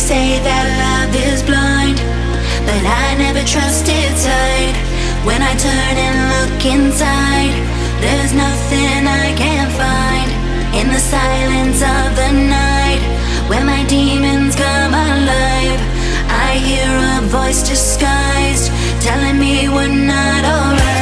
say that love is blind, but I never trusted sight. When I turn and look inside, there's nothing I can't find. In the silence of the night, when my demons come alive, I hear a voice disguised, telling me we're not alright.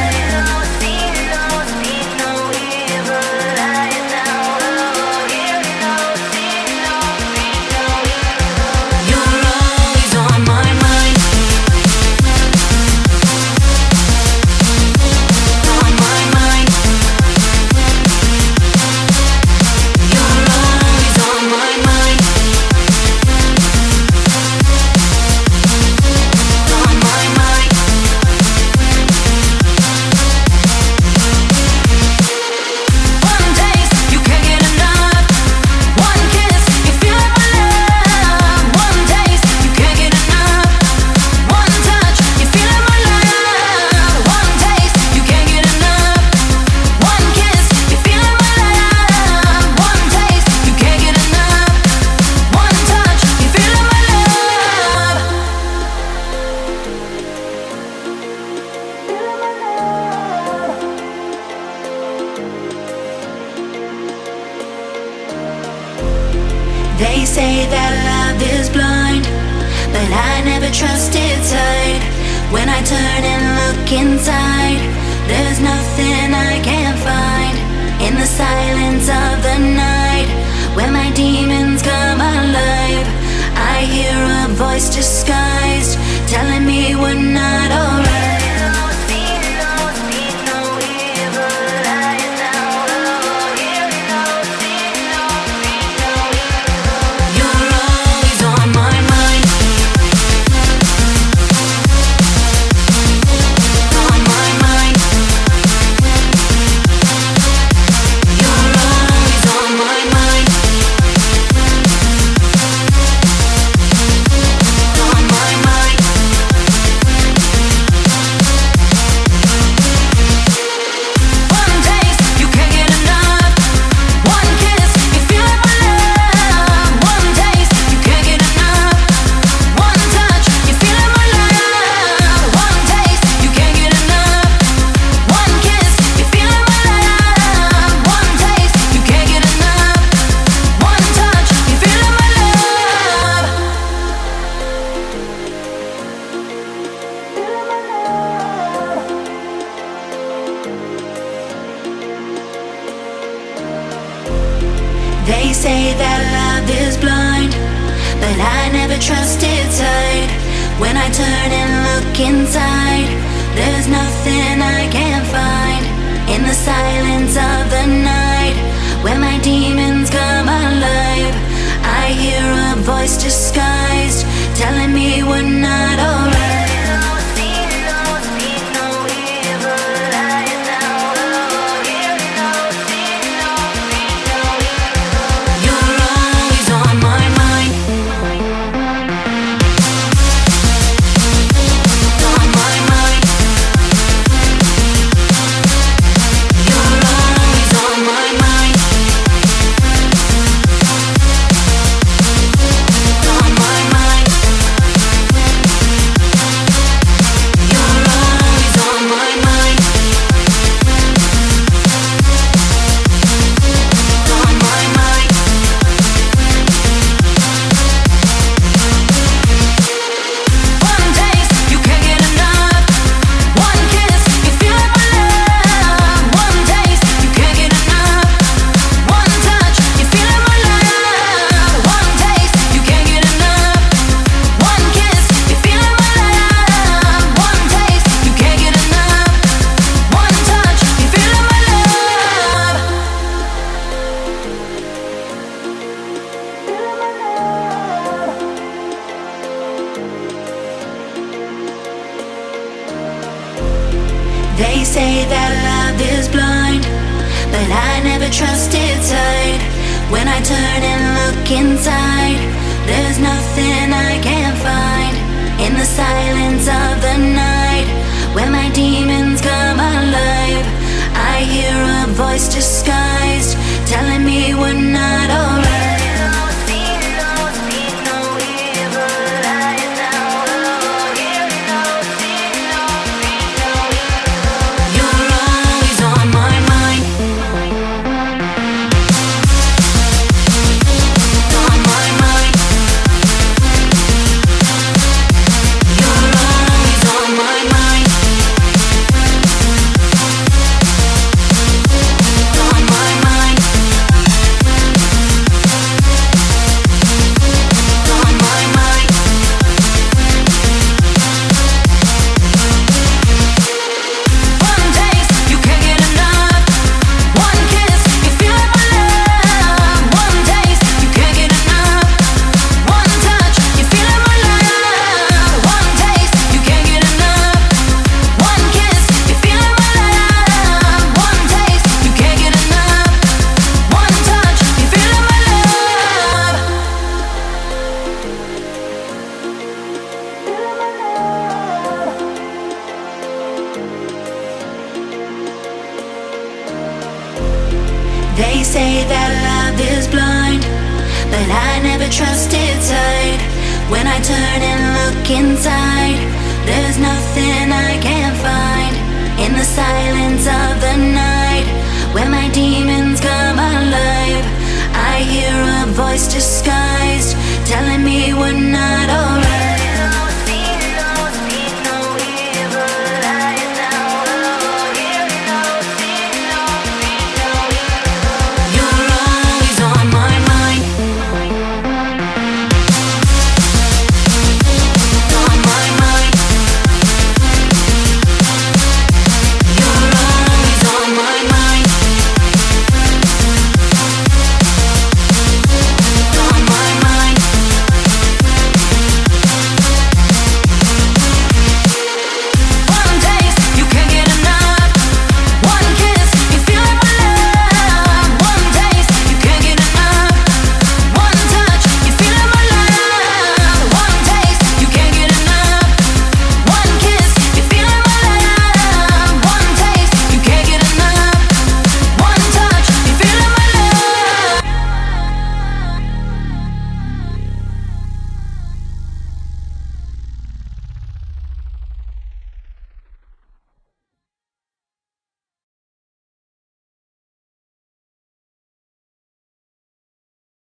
They say that love is blind, but I never trusted sight. When I turn and look inside, there's nothing I can't find. In the silence of the night, when my demons come alive, I hear a voice disguised, telling me we're not alright. They say that love is blind, but I never trusted sight. When I turn and look inside, there's nothing I can't find. In the silence of the night, when my demons come alive, I hear a voice disguised, telling me we're not alright. They say that love is blind, but I never trusted sight. When I turn and look inside, there's nothing I can't find. In the silence of the night, when my demons come alive, I hear a voice disguised, telling me we're not alright. Fear no evil. say that love is blind, but I never trust its sight. When I turn and look inside, there's nothing I can't find. In the silence of the night, when my demons come alive, I hear a voice disguised, telling me what